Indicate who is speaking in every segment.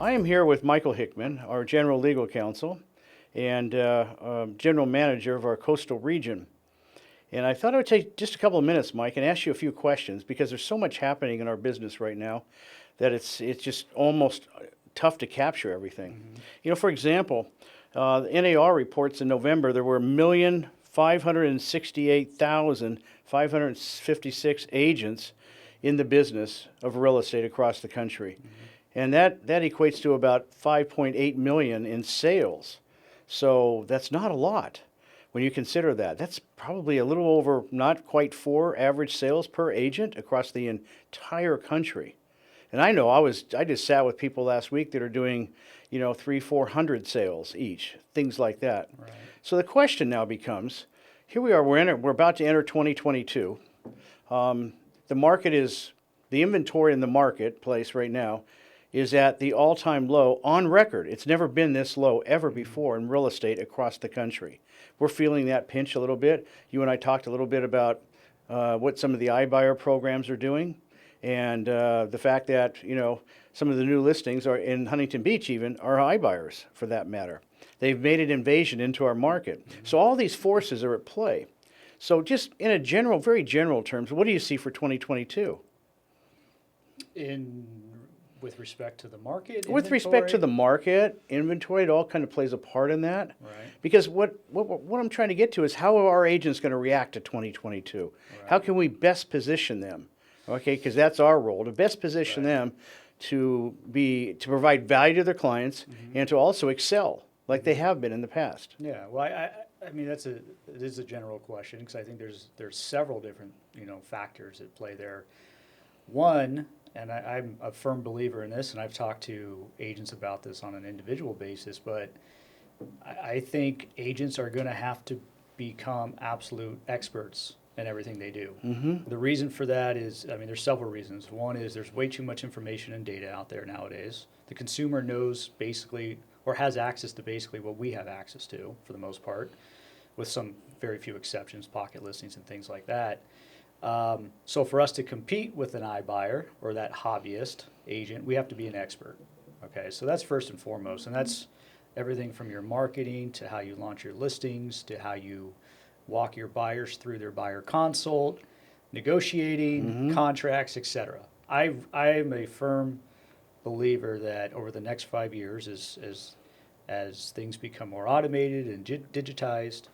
Speaker 1: I am here with Michael Hickman, our General Legal Counsel and General Manager of our coastal region. And I thought I would take just a couple of minutes, Mike, and ask you a few questions because there's so much happening in our business right now that it's just almost tough to capture everything. You know, for example, the NAR reports in November there were 1,568,556 agents in the business of real estate across the country. And that equates to about 5.8 million in sales. So that's not a lot when you consider that. That's probably a little over, not quite 4 average sales per agent across the entire country. And I know I just sat with people last week that are doing, 300-400 sales each, things like that.
Speaker 2: Right.
Speaker 1: So the question now becomes, here we are, we're about to enter 2022. The inventory in the marketplace right now is at the all-time low on record. It's never been this low ever before in real estate across the country. We're feeling that pinch a little bit. You and I talked a little bit about what some of the iBuyer programs are doing, and the fact that some of the new listings are in Huntington Beach even are iBuyers for that matter. They've made an invasion into our market. So all these forces are at play. So just in a general, very general terms, what do you see for 2022?
Speaker 2: With respect to the market,
Speaker 1: With respect to the market, inventory, it all kind of plays a part in that.
Speaker 2: Right.
Speaker 1: Because what I'm trying to get to is how are our agents going to react to 2022?
Speaker 2: Right.
Speaker 1: How can we best position them? Okay, because that's our role, to best position them to provide value to their clients and to also excel like they have been in the past.
Speaker 2: Yeah, well, I mean it is a general question because I think there's several different factors at play there. One, and I'm a firm believer in this, and I've talked to agents about this on an individual basis, but I think agents are going to have to become absolute experts in everything they do. The reason for that is, there's several reasons. One is there's way too much information and data out there nowadays. The consumer knows basically, or has access to basically what we have access to for the most part, with some very few exceptions, pocket listings and things like that. So for us to compete with an iBuyer or that hobbyist agent, we have to be an expert. Okay, so that's first and foremost, and that's everything from your marketing to how you launch your listings to how you walk your buyers through their buyer consult, negotiating, contracts, etc. I am a firm believer that over the next 5 years, as things become more automated and digitized,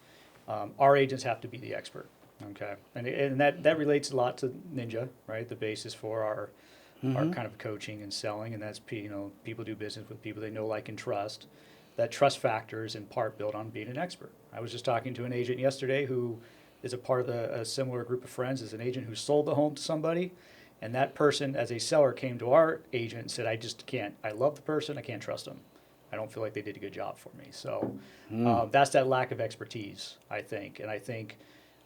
Speaker 2: our agents have to be the expert. Okay, and that relates a lot to Ninja, right? The basis for our kind of coaching and selling, and that's people do business with people they know, like, and trust. That trust factor is in part built on being an expert. I was just talking to an agent yesterday who is a part of a similar group of friends, as an agent who sold the home to somebody, and that person, as a seller, came to our agent and said, "I just can't. I love the person. I can't trust them. I don't feel like they did a good job for me." So that's that lack of expertise, I think, and I think.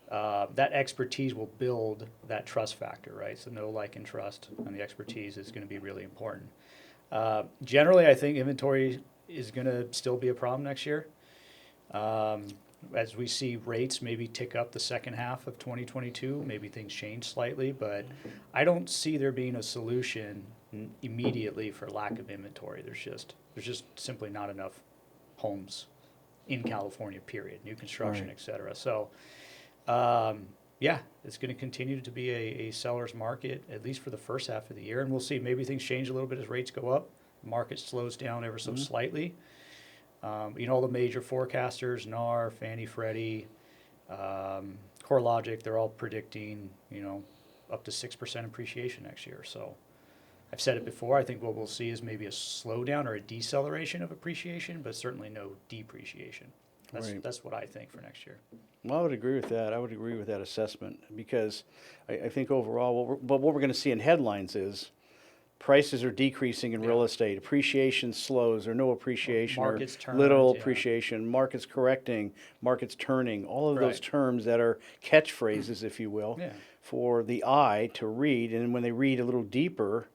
Speaker 2: That expertise will build that trust factor, right? So know, like, and trust, and the expertise is going to be really important. Generally, I think inventory is going to still be a problem next year. As we see rates maybe tick up the second half of 2022, maybe things change slightly, but I don't see there being a solution immediately for lack of inventory. There's just simply not enough homes in California, period, new construction, et cetera. So. It's going to continue to be a seller's market, at least for the first half of the year. And we'll see, maybe things change a little bit as rates go up. The market slows down ever so slightly. All the major forecasters, NAR, Fannie, Freddie, CoreLogic, they're all predicting, up to 6% appreciation next year. So I've said it before, I think what we'll see is maybe a slowdown or a deceleration of appreciation, but certainly no depreciation. That's what I think for next year.
Speaker 1: Well, I would agree with that. I would agree with that assessment because I think overall, what we're going to see in headlines is prices are decreasing in real estate, appreciation slows or no appreciation or little appreciation, markets correcting, markets turning, all of those terms that are catchphrases, if you will, for the eye to read. And when they read a little deeper,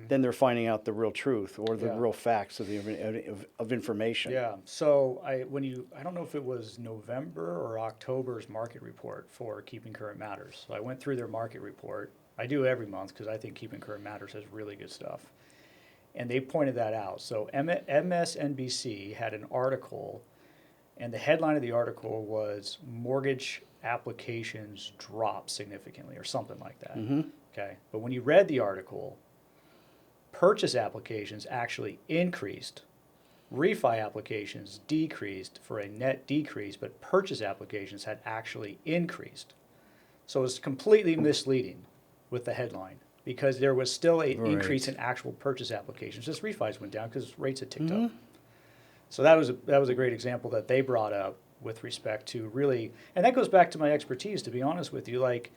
Speaker 1: then they're finding out the real truth or the real facts of information.
Speaker 2: Yeah. So I don't know if it was November or October's market report for Keeping Current Matters. So I went through their market report. I do every month because I think Keeping Current Matters has really good stuff. And they pointed that out. So MSNBC had an article, and the headline of the article was "Mortgage Applications Drop Significantly," or something like that. Okay. But when you read the article, purchase applications actually increased. Refi applications decreased for a net decrease, but purchase applications had actually increased. So it's completely misleading with the headline because there was still an increase in actual purchase applications. Just refis went down because rates had ticked up. So that was a great example that they brought up with respect to really, and that goes back to my expertise, to be honest with you. Like,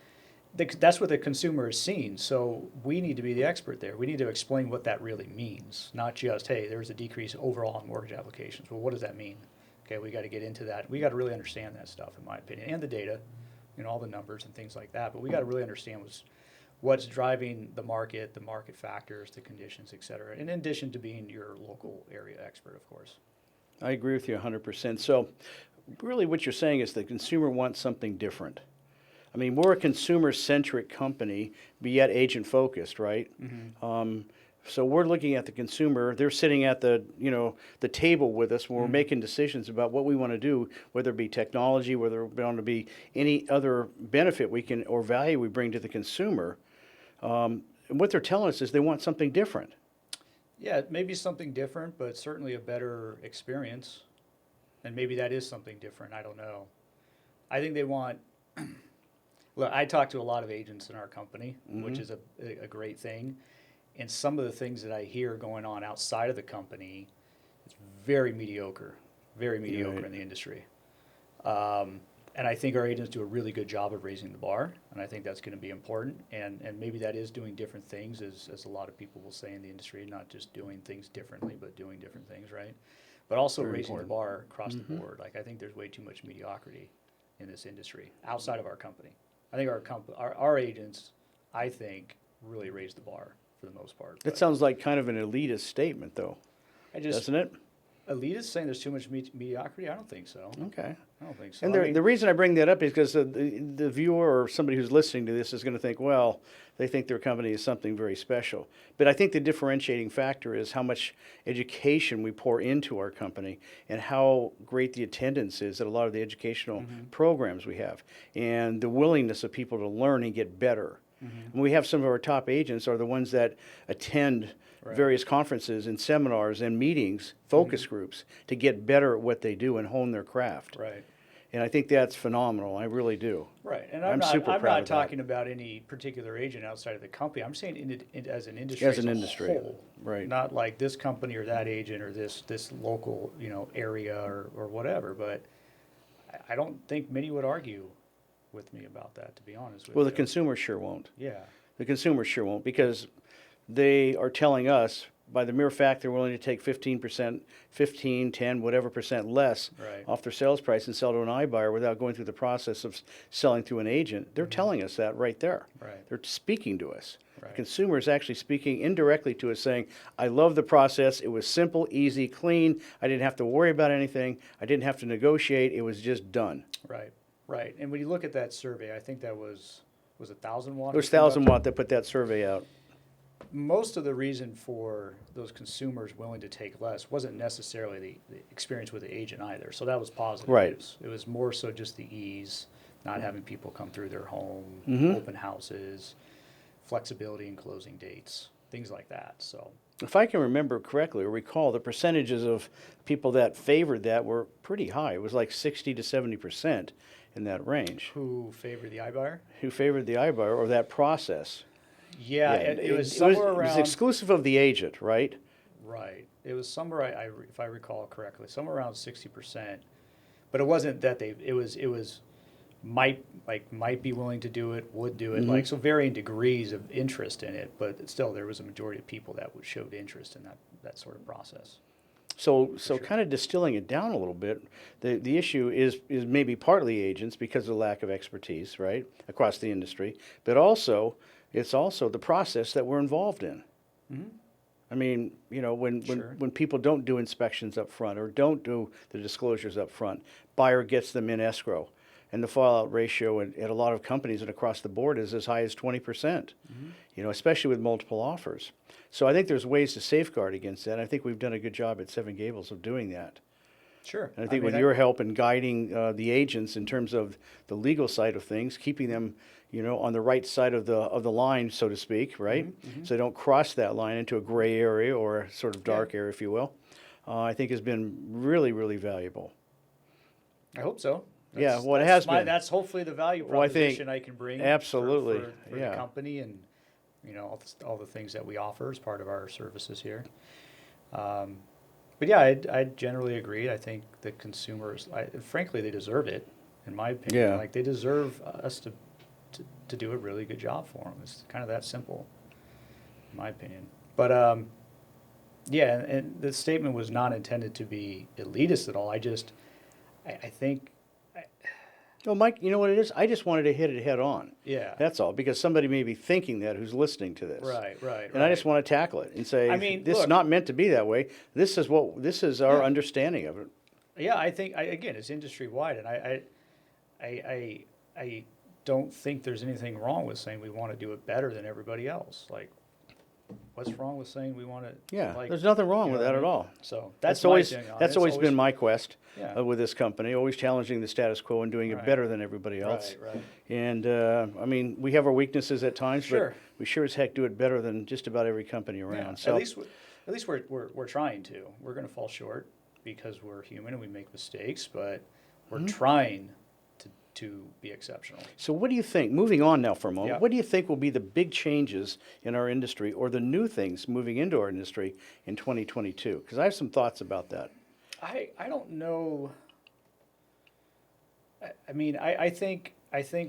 Speaker 2: that's what the consumer is seeing. So we need to be the expert there. We need to explain what that really means, not just, hey, there's a decrease overall in mortgage applications. Well, what does that mean? Okay, we got to get into that. We got to really understand that stuff, in my opinion, and the data, all the numbers and things like that. But we got to really understand what's driving the market factors, the conditions, et cetera, in addition to being your local area expert, of course.
Speaker 1: I agree with you 100%. So really what you're saying is the consumer wants something different. I mean, we're a consumer-centric company, but yet agent-focused, right? So we're looking at the consumer. They're sitting at the table with us when we're making decisions about what we want to do, whether it be technology, whether it want to be any other benefit we can or value we bring to the consumer. And what they're telling us is they want something different.
Speaker 2: Yeah, maybe something different, but certainly a better experience. And maybe that is something different. I don't know. I think they want. Look, I talk to a lot of agents in our company, which is a great thing. And some of the things that I hear going on outside of the company, it's very mediocre in the industry. And I think our agents do a really good job of raising the bar, and I think that's going to be important. And maybe that is doing different things, as a lot of people will say in the industry, not just doing things differently, but doing different things, right? But also raising the bar across the board. Like, I think there's way too much mediocrity in this industry outside of our company. I think our agents, I think, really raise the bar for the most part.
Speaker 1: That sounds like kind of an elitist statement, though, doesn't it?
Speaker 2: Elitist saying there's too much mediocrity? I don't think so.
Speaker 1: Okay.
Speaker 2: I don't think so.
Speaker 1: And the reason I bring that up is because the viewer or somebody who's listening to this is going to think, well, they think their company is something very special. But I think the differentiating factor is how much education we pour into our company and how great the attendance is at a lot of the educational programs we have and the willingness of people to learn and get better. And we have some of our top agents are the ones that attend various conferences and seminars and meetings, focus groups, to get better at what they do and hone their craft.
Speaker 2: Right.
Speaker 1: And I think that's phenomenal. I really do.
Speaker 2: Right. And
Speaker 1: I'm super proud of
Speaker 2: not
Speaker 1: that.
Speaker 2: talking about any particular agent outside of the company. I'm saying as an industry
Speaker 1: As an industry,
Speaker 2: whole.
Speaker 1: right.
Speaker 2: Not like this company or that agent or this local, area or whatever. But I don't think many would argue with me about that, to be honest with you.
Speaker 1: Well, the consumer sure won't.
Speaker 2: Yeah.
Speaker 1: The consumer sure won't because they are telling us by the mere fact they're willing to take 15%, 15, 10, whatever percent less off their sales price and sell to an iBuyer without going through the process of selling through an agent. They're telling us that right there.
Speaker 2: Right.
Speaker 1: They're speaking to us.
Speaker 2: Right.
Speaker 1: The consumer is actually speaking indirectly to us saying, I love the process. It was simple, easy, clean. I didn't have to worry about anything. I didn't have to negotiate. It was just done.
Speaker 2: Right. Right. And when you look at that survey, I think that was 1,000 watt?
Speaker 1: It was 1,000 watt that put that survey out.
Speaker 2: Most of the reason for those consumers willing to take less wasn't necessarily the experience with the agent either. So that was positive.
Speaker 1: Right.
Speaker 2: It was more so just the ease, not having people come through their home, open houses, flexibility in closing dates, things like that. So
Speaker 1: if I can remember correctly or recall, the percentages of people that favored that were pretty high. It was like 60 to 70% in that range.
Speaker 2: Who favored the iBuyer?
Speaker 1: Who favored the iBuyer or that process?
Speaker 2: Yeah, it was somewhere around.
Speaker 1: It was exclusive of the agent, right?
Speaker 2: Right. It was somewhere, if I recall correctly, somewhere around 60%. But it wasn't that it was might be willing to do it, would do it, so varying degrees of interest in it. But still, there was a majority of people that showed interest in that sort of process.
Speaker 1: So kind of distilling it down a little bit, the issue is maybe partly agents because of the lack of expertise, right, across the industry, but also it's also the process that we're involved in. I mean, when people don't do inspections up front or don't do the disclosures up front, buyer gets them in escrow. and the fallout ratio at a lot of companies and across the board is as high as 20%, especially with multiple offers. So I think there's ways to safeguard against that. I think we've done a good job at Seven Gables of doing that.
Speaker 2: Sure.
Speaker 1: And I think with your help in guiding the agents in terms of the legal side of things, keeping them, on the right side of the line, so to speak, right? So they don't cross that line into a gray area or a sort of dark area, if you will, I think has been really, really valuable.
Speaker 2: I hope so.
Speaker 1: Yeah, well, it has been.
Speaker 2: That's hopefully the value
Speaker 1: Well, I think
Speaker 2: proposition I can bring
Speaker 1: absolutely,
Speaker 2: for
Speaker 1: yeah.
Speaker 2: the company and, all the things that we offer as part of our services here. But yeah, I generally agree. I think the consumers, frankly, they deserve it, in my opinion.
Speaker 1: Yeah.
Speaker 2: Like, they deserve us to do a really good job for them. It's kind of that simple, in my opinion. But yeah, and the statement was not intended to be elitist at all. I think,
Speaker 1: Well, Mike, you know what it is? I just wanted to hit it head on.
Speaker 2: yeah.
Speaker 1: That's all, because somebody may be thinking that who's listening to this.
Speaker 2: Right.
Speaker 1: And I just want to tackle it and say,
Speaker 2: I mean,
Speaker 1: this is
Speaker 2: look-
Speaker 1: not meant to be that way. This is our
Speaker 2: Yeah.
Speaker 1: understanding of it.
Speaker 2: Yeah, I think again, it's industry wide, and I don't think there's anything wrong with saying we want to do it better than everybody else. Like, what's wrong with saying we want to?
Speaker 1: Yeah,
Speaker 2: like,
Speaker 1: there's nothing wrong
Speaker 2: you
Speaker 1: with
Speaker 2: know
Speaker 1: that
Speaker 2: what I
Speaker 1: at
Speaker 2: mean?
Speaker 1: all.
Speaker 2: So
Speaker 1: That's
Speaker 2: my
Speaker 1: always
Speaker 2: opinion on it.
Speaker 1: that's
Speaker 2: It's
Speaker 1: always been my quest
Speaker 2: Yeah.
Speaker 1: with this company, always challenging the status quo and doing it
Speaker 2: Right.
Speaker 1: better than everybody else.
Speaker 2: Right.
Speaker 1: And I mean, we have our weaknesses at times,
Speaker 2: Sure.
Speaker 1: but we sure as heck do it better than just about every company around.
Speaker 2: Yeah.
Speaker 1: So
Speaker 2: At least we're trying to. We're going to fall short because we're human and we make mistakes, but we're trying to be exceptional.
Speaker 1: So what do you think, moving on now for a moment,
Speaker 2: Yeah.
Speaker 1: what do you think will be the big changes in our industry or the new things moving into our industry in 2022? Because I have some thoughts about that.
Speaker 2: I don't know. I mean, I think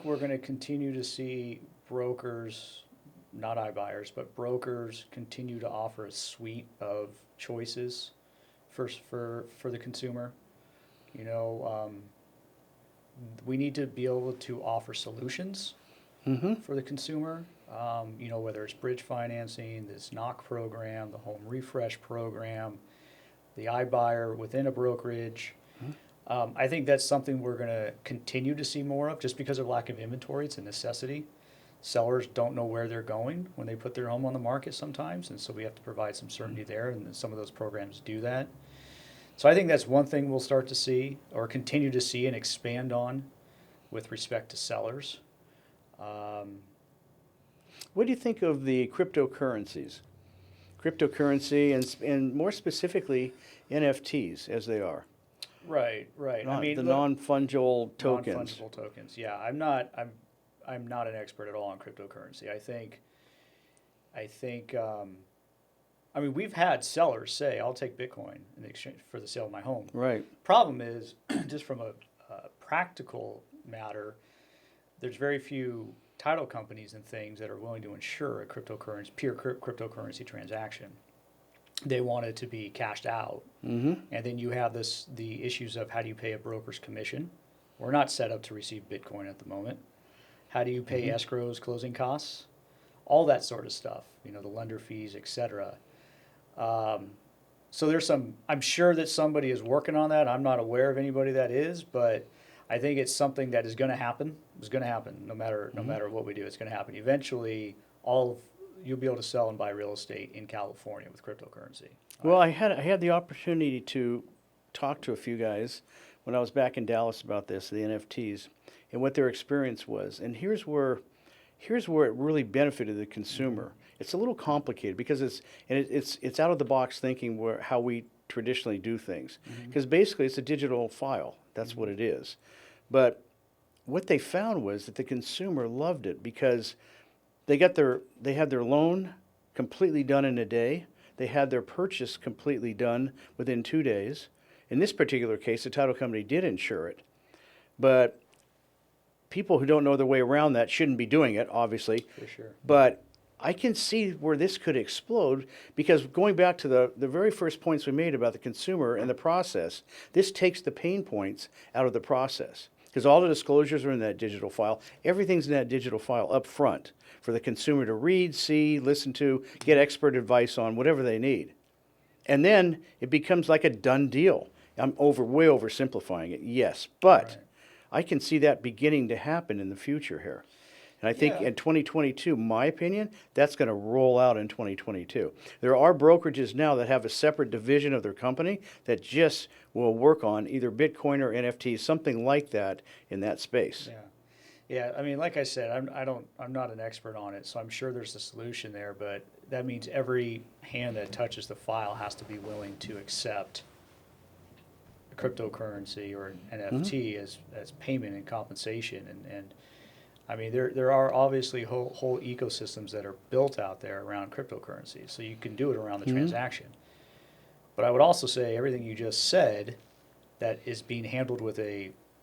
Speaker 2: we're going to continue to see brokers, not iBuyers, but brokers continue to offer a suite of choices for the consumer. We need to be able to offer solutions for the consumer. Whether it's bridge financing, this knock program, the home refresh program, the iBuyer within a brokerage. I think that's something we're going to continue to see more of just because of lack of inventory. It's a necessity. Sellers don't know where they're going when they put their home on the market sometimes, and so we have to provide some certainty there, and some of those programs do that. So I think that's one thing we'll start to see or continue to see and expand on with respect to sellers.
Speaker 1: What do you think of the cryptocurrencies? Cryptocurrency and more specifically NFTs as they are.
Speaker 2: Right.
Speaker 1: The non-fungible tokens.
Speaker 2: Non-fungible tokens. Yeah, I'm not an expert at all on cryptocurrency. I mean, we've had sellers say, "I'll take Bitcoin in exchange for the sale of my home."
Speaker 1: Right.
Speaker 2: Problem is, just from a practical matter, there's very few title companies and things that are willing to insure a pure cryptocurrency transaction. They want it to be cashed out. And then you have the issues of how do you pay a broker's commission? We're not set up to receive Bitcoin at the moment. How do you pay escrows, closing costs? All that sort of stuff, the lender fees, et cetera. So I'm sure that somebody is working on that. I'm not aware of anybody that is, but I think it's something that is going to happen. It's going to happen no matter what we do. It's going to happen. Eventually, you'll be able to sell and buy real estate in California with cryptocurrency.
Speaker 1: Well, I had the opportunity to talk to a few guys when I was back in Dallas about this, the NFTs, and what their experience was. And here's where it really benefited the consumer. It's a little complicated because it's out of the box thinking how we traditionally do things. Because basically it's a digital file. That's what it is. But what they found was that the consumer loved it because they had their loan completely done in a day. They had their purchase completely done within 2 days. In this particular case, the title company did insure it. But people who don't know their way around that shouldn't be doing it, obviously.
Speaker 2: For sure.
Speaker 1: But I can see where this could explode because going back to the very first points we made about the consumer and the process, this takes the pain points out of the process because all the disclosures are in that digital file. Everything's in that digital file up front for the consumer to read, see, listen to, get expert advice on, whatever they need. And then it becomes like a done deal. I'm way oversimplifying it, yes. But I can see that beginning to happen in the future here. And I think
Speaker 2: Yeah.
Speaker 1: in 2022, my opinion, that's going to roll out in 2022. There are brokerages now that have a separate division of their company that just will work on either Bitcoin or NFTs, something like that in that space.
Speaker 2: Yeah. Yeah, I mean, like I said, I'm not an expert on it, so I'm sure there's a solution there, but that means every hand that touches the file has to be willing to accept a cryptocurrency or an NFT as payment and compensation. And I mean, there are obviously whole ecosystems that are built out there around cryptocurrency, so you can do it around the transaction. But I would also say everything you just said that is being handled with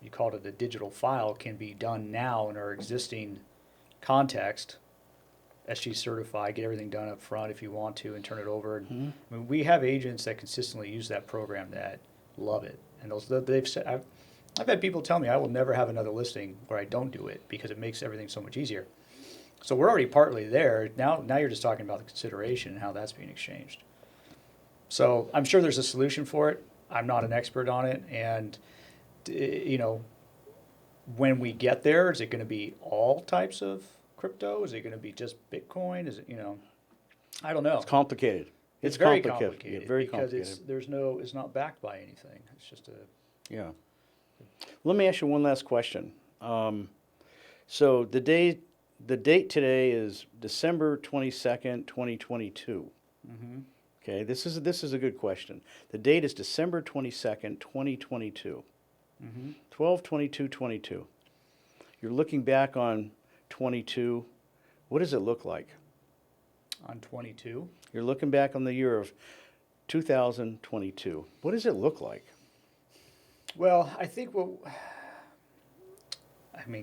Speaker 2: you called it a digital file, can be done now in our existing context. SG certified, get everything done up front if you want to, and turn it over. And, I mean, we have agents that consistently use that program that love it, and they've said I've had people tell me I will never have another listing where I don't do it because it makes everything so much easier. So we're already partly there. Now you're just talking about the consideration and how that's being exchanged. So I'm sure there's a solution for it. I'm not an expert on it, and you know, when we get there, is it going to be all types of crypto? Is it going to be just Bitcoin? Is it, I don't know.
Speaker 1: It's complicated.
Speaker 2: It's very
Speaker 1: complicated.
Speaker 2: complicated
Speaker 1: Yeah, very
Speaker 2: because
Speaker 1: complicated.
Speaker 2: it's not backed by anything. It's just a
Speaker 1: Yeah. Let me ask you one last question. So the date today is December 22nd, 2022. Okay, this is a good question. The date is December 22nd, 2022. 12/22/22. You're looking back on 22. What does it look like?
Speaker 2: on 22.
Speaker 1: You're looking back on the year of 2022. What does it look like?
Speaker 2: Well, I think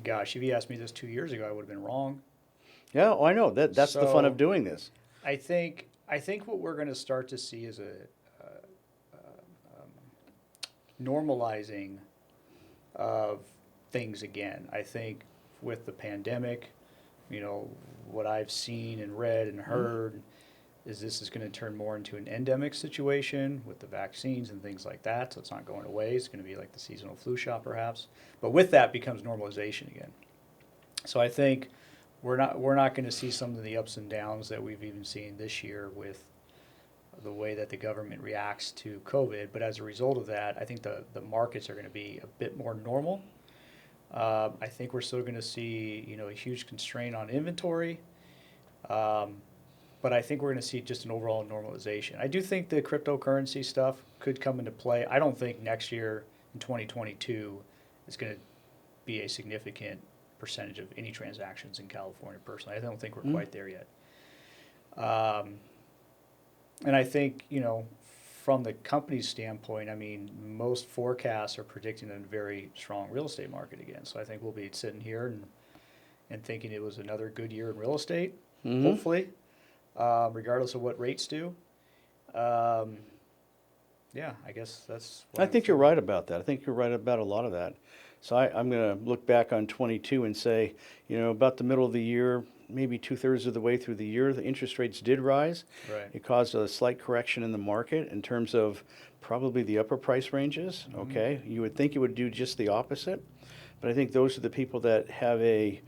Speaker 2: gosh, if you asked me this 2 years ago, I would have been wrong.
Speaker 1: Yeah, I know. That's the fun
Speaker 2: So-
Speaker 1: of doing this.
Speaker 2: I think what we're going to start to see is a normalizing of things again. I think with the pandemic, what I've seen and read and heard is this is going to turn more into an endemic situation with the vaccines and things like that. So it's not going away. It's going to be like the seasonal flu shot perhaps. But with that becomes normalization again. So I think we're not going to see some of the ups and downs that we've even seen this year with the way that the government reacts to COVID. But as a result of that, I think the markets are going to be a bit more normal. I think we're still going to see, a huge constraint on inventory. But I think we're going to see just an overall normalization. I do think the cryptocurrency stuff could come into play. I don't think next year in 2022 is going to be a significant percentage of any transactions in California personally. I don't think we're quite there yet. And I think, from the company's standpoint, most forecasts are predicting a very strong real estate market again. So I think we'll be sitting here and thinking it was another good year in real estate, hopefully, regardless of what rates do. Yeah, I guess that's what
Speaker 1: I think you're right about that. I think you're right about a lot of that. So I'm going to look back on 22 and say, about the middle of the year, maybe 2/3 of the way through the year, the interest rates did rise.
Speaker 2: Right.
Speaker 1: It caused a slight correction in the market in terms of probably the upper price ranges. Okay, you would think it would do just the opposite, but I think those are the people that have a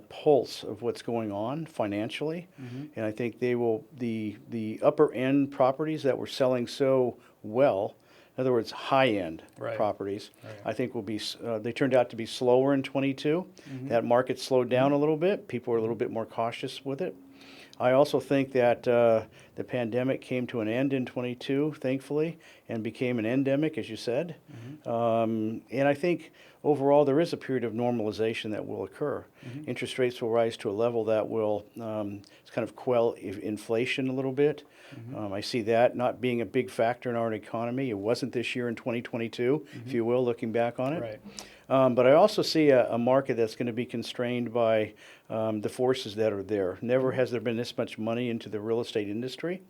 Speaker 1: pulse of what's going on financially, and I think they will the upper end properties that were selling so well. In other words, high-end
Speaker 2: Right.
Speaker 1: properties,
Speaker 2: Right.
Speaker 1: I think will be. They turned out to be slower in 22. That market slowed down a little bit. People were a little bit more cautious with it. I also think that the pandemic came to an end in 22, thankfully, and became an endemic, as you said. And I think overall there is a period of normalization that will occur. Interest rates will rise to a level that will kind of quell inflation a little bit. I see that not being a big factor in our economy. It wasn't this year in 2022, if you will, looking back on it.
Speaker 2: Right.
Speaker 1: But I also see a market that's going to be constrained by the forces that are there. Never has there been this much money into the real estate industry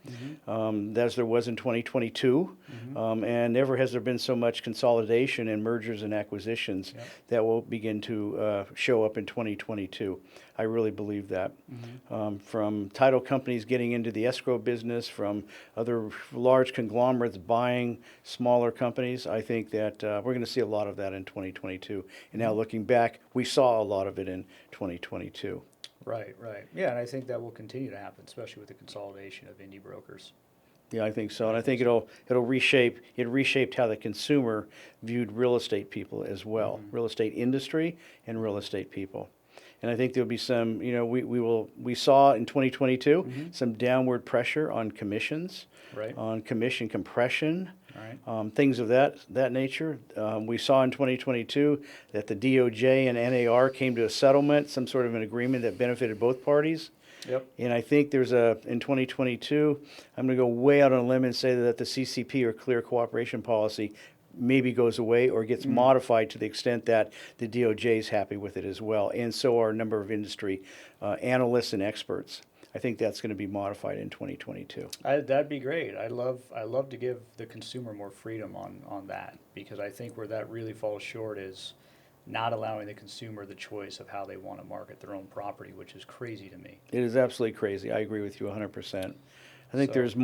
Speaker 1: as there was in 2022, and never has there been so much consolidation and mergers and acquisitions that will begin to show up in 2022. I really believe that. From title companies getting into the escrow business, from other large conglomerates buying smaller companies, I think that we're going to see a lot of that in 2022. And now looking back, we saw a lot of it in 2022.
Speaker 2: Right, right. Yeah, and I think that will continue to happen, especially with the consolidation of indie brokers.
Speaker 1: Yeah, I think so, and I think it'll reshape. It reshaped how the consumer viewed real estate people as well, real estate industry and real estate people. And I think there'll be some. You know, we saw in 2022 some downward pressure on commissions,
Speaker 2: Right.
Speaker 1: on commission compression.
Speaker 2: Right.
Speaker 1: Things of that nature. We saw in 2022 that the DOJ and NAR came to a settlement, some sort of an agreement that benefited both parties.
Speaker 2: Yep.
Speaker 1: And I think in 2022, I'm going to go way out on a limb and say that the CCP, or Clear Cooperation Policy, maybe goes away or gets modified to the extent that the DOJ is happy with it as well, and so are a number of industry analysts and experts. I think that's going to be modified in 2022.
Speaker 2: That'd be great. I love to give the consumer more freedom on that, because I think where that really falls short is not allowing the consumer the choice of how they want to market their own property, which is crazy to me.
Speaker 1: It is absolutely crazy. I agree with you 100%. I think
Speaker 2: So-
Speaker 1: there's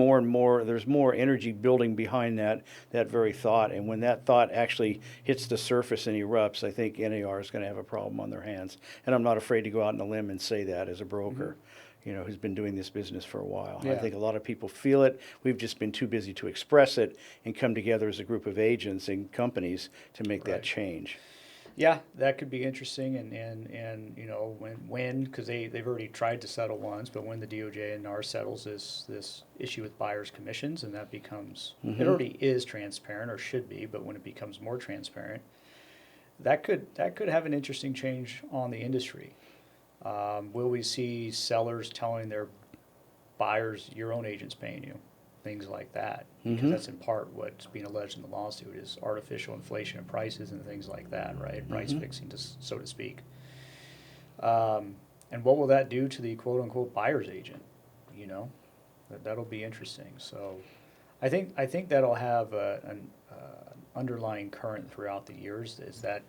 Speaker 1: more energy building behind that very thought, and when that thought actually hits the surface and erupts, I think NAR is going to have a problem on their hands. And I'm not afraid to go out on a limb and say that as a broker. You know, who's been doing this business for a while.
Speaker 2: Yeah.
Speaker 1: I think a lot of people feel it. We've just been too busy to express it and come together as a group of agents and companies to make that
Speaker 2: Right.
Speaker 1: change.
Speaker 2: Yeah, that could be interesting, and you know, when because they've already tried to settle once, but when the DOJ and NAR settles this issue with buyers' commissions, and that becomes it already is transparent, or should be, but when it becomes more transparent, that could have an interesting change on the industry. Will we see sellers telling their buyers, your own agent's paying you? Things like that. Because that's in part what's being alleged in the lawsuit is artificial inflation of prices and things like that, right? Price fixing, so to speak. And what will that do to the quote-unquote buyer's agent? You know, that'll be interesting. So I think that'll have an underlying current throughout the years, is that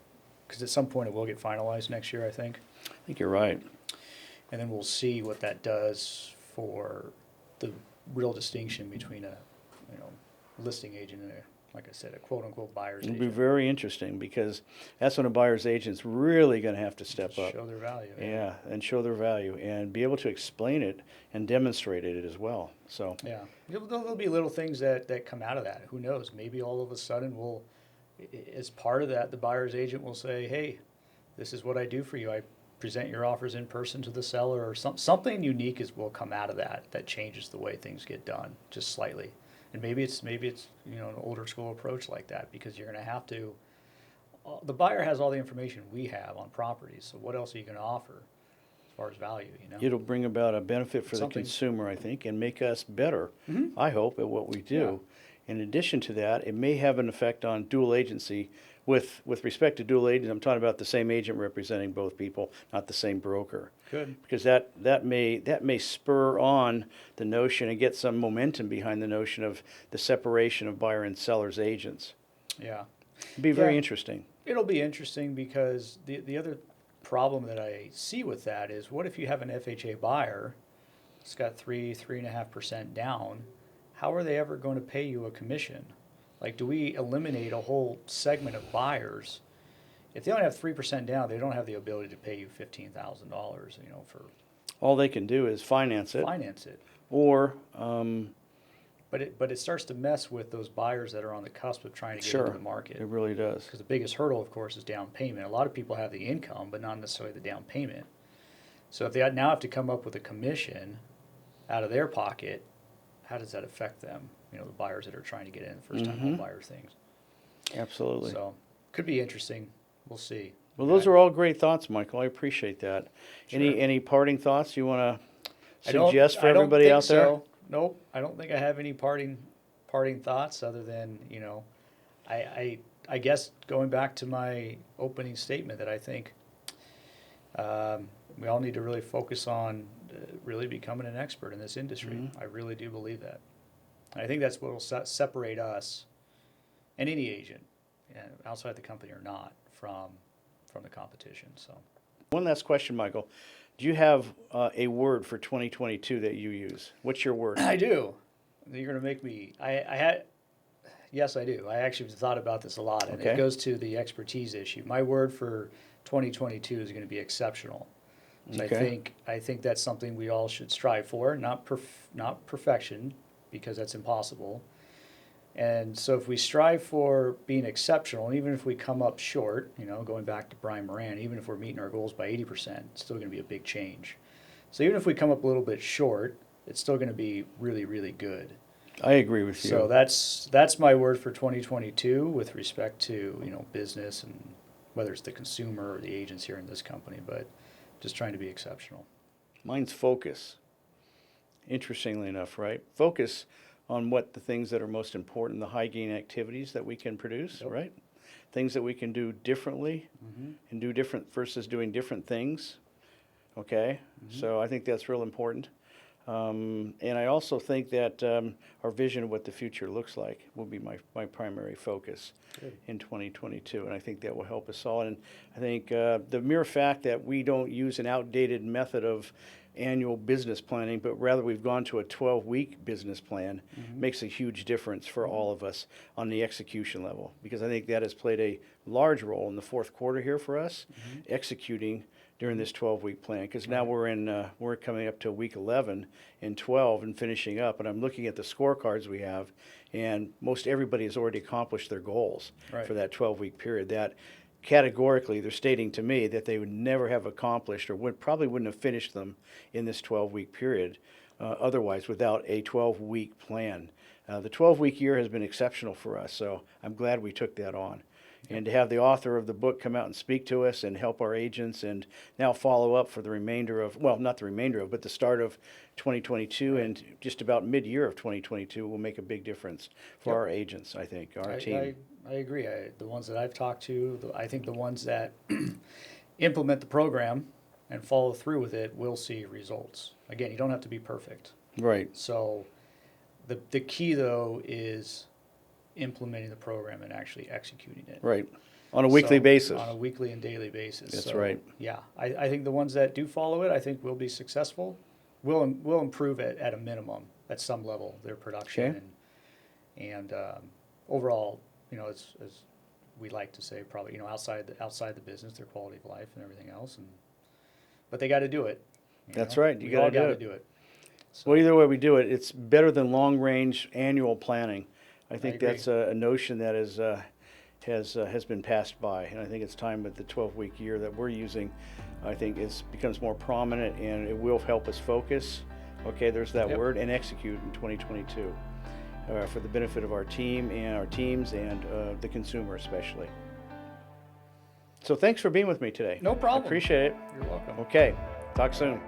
Speaker 2: because at some point it will get finalized next year, I think.
Speaker 1: I think you're right.
Speaker 2: And then we'll see what that does for the real distinction between a, listing agent and like I said, a quote-unquote buyer's
Speaker 1: It'll
Speaker 2: agent.
Speaker 1: be very interesting, because that's when a buyer's agent's really going to have to step up.
Speaker 2: Show their value.
Speaker 1: Yeah, and show their value and be able to explain it and demonstrate it as well. So
Speaker 2: Yeah. There'll be little things that come out of that. Who knows? Maybe all of a sudden as part of that, the buyer's agent will say, hey, this is what I do for you. I present your offers in person to the seller, or something unique will come out of that changes the way things get done just slightly. And maybe it's an older school approach like that, because you're going to have to. The buyer has all the information we have on properties, so what else are you going to offer as far as value?
Speaker 1: it'll bring about a benefit for the
Speaker 2: Something.
Speaker 1: consumer, I think, and make us better, I hope, at what we do. In addition to that, it may have an effect on dual agency. With respect to dual agent, I'm talking about the same agent representing both people, not the same broker.
Speaker 2: Good.
Speaker 1: Because that may spur on the notion and get some momentum behind the notion of the separation of buyer and seller's agents.
Speaker 2: Yeah.
Speaker 1: It'd be very
Speaker 2: Yeah.
Speaker 1: interesting.
Speaker 2: It'll be interesting, because the other problem that I see with that is, what if you have an FHA buyer, it's got 3.5% down, how are they ever going to pay you a commission? Like, do we eliminate a whole segment of buyers? If they only have 3% down, they don't have the ability to pay you $15,000, for
Speaker 1: All they can do is finance it,
Speaker 2: finance it.
Speaker 1: or
Speaker 2: But it starts to mess with those buyers that are on the cusp of trying to get
Speaker 1: sure,
Speaker 2: into the market.
Speaker 1: it really does.
Speaker 2: Because the biggest hurdle, of course, is down payment. A lot of people have the income, but not necessarily the down payment. So if they now have to come up with a commission out of their pocket, how does that affect them? The buyers that are trying to get in, first-time home buyer things.
Speaker 1: Absolutely.
Speaker 2: So could be interesting. We'll see.
Speaker 1: Well, those are all great thoughts, Michael. I appreciate that.
Speaker 2: Sure.
Speaker 1: Any parting thoughts you want to
Speaker 2: I don't-
Speaker 1: suggest for
Speaker 2: I don't
Speaker 1: everybody
Speaker 2: think
Speaker 1: out there?
Speaker 2: so. Nope. I don't think I have any parting thoughts, other than, I guess going back to my opening statement, that I think We all need to really focus on really becoming an expert in this industry. I really do believe that. And I think that's what will separate us and any agent, outside the company or not, from the competition. So,
Speaker 1: One last question, Michael. Do you have a word for 2022 that you use? What's your word?
Speaker 2: I do. You're going to make me. Yes, I do. I actually thought about this a lot, and
Speaker 1: Okay.
Speaker 2: it goes to the expertise issue. My word for 2022 is going to be exceptional. So
Speaker 1: Okay.
Speaker 2: I think that's something we all should strive for, not perfection, because that's impossible. And so if we strive for being exceptional, even if we come up short, going back to Brian Moran, even if we're meeting our goals by 80%, it's still going to be a big change. So even if we come up a little bit short, it's still going to be really, really good.
Speaker 1: I agree with you.
Speaker 2: So that's my word for 2022 with respect to, business, and whether it's the consumer or the agents here in this company, but just trying to be exceptional.
Speaker 1: Mine's focus. Interestingly enough, right? Focus on what the things that are most important, the high gain activities that we can produce,
Speaker 2: Yep.
Speaker 1: right? Things that we can do differently
Speaker 2: Mm-hmm.
Speaker 1: and do different versus doing different things. Okay? So I think that's real important. And I also think that our vision of what the future looks like will be my primary focus
Speaker 2: Good.
Speaker 1: in 2022, and I think that will help us all. And I think the mere fact that we don't use an outdated method of annual business planning, but rather we've gone to a 12-week business plan makes a huge difference for all of us on the execution level, because I think that has played a large role in the fourth quarter here for us, executing during this 12-week plan, because now we're coming up to week 11 and 12 and finishing up, and I'm looking at the scorecards we have, and most everybody has already accomplished their goals
Speaker 2: Right.
Speaker 1: for that 12-week period. That categorically they're stating to me that they would never have accomplished, or probably wouldn't have finished them in this 12-week period otherwise without a 12-week plan. The 12-week year has been exceptional for us, so I'm glad we took that on. And to have the author of the book come out and speak to us and help our agents, and now follow up for the remainder of, well, not the remainder of, but the start of 2022 and just about mid-year of 2022 will make a big difference for
Speaker 2: Yep.
Speaker 1: our agents, I think, our team.
Speaker 2: I agree. The ones that I've talked to, I think the ones that implement the program and follow through with it will see results. Again, you don't have to be perfect.
Speaker 1: Right,
Speaker 2: So the key, though, is implementing the program and actually executing it.
Speaker 1: right. On a weekly
Speaker 2: So,
Speaker 1: basis.
Speaker 2: On a weekly and daily basis.
Speaker 1: That's
Speaker 2: So,
Speaker 1: right.
Speaker 2: Yeah, I think the ones that do follow it, I think will be successful. Will improve at a minimum at some level their production and overall, as we like to say, probably outside the business, their quality of life and everything else. But they got to do it.
Speaker 1: That's right, you
Speaker 2: We all
Speaker 1: gotta do
Speaker 2: gotta
Speaker 1: it.
Speaker 2: do it. So,
Speaker 1: Well, either way we do it, it's better than long-range annual planning. I think
Speaker 2: agree.
Speaker 1: that's a notion that has been passed by, and I think it's time with the 12-week year that we're using. I think becomes more prominent, and it will help us focus. Okay, there's that
Speaker 2: Yep.
Speaker 1: word, and execute in 2022 for the benefit of our team and our teams and the consumer especially. So thanks for being with me today.
Speaker 2: No problem.
Speaker 1: I appreciate it.
Speaker 2: You're welcome.
Speaker 1: Okay, talk soon.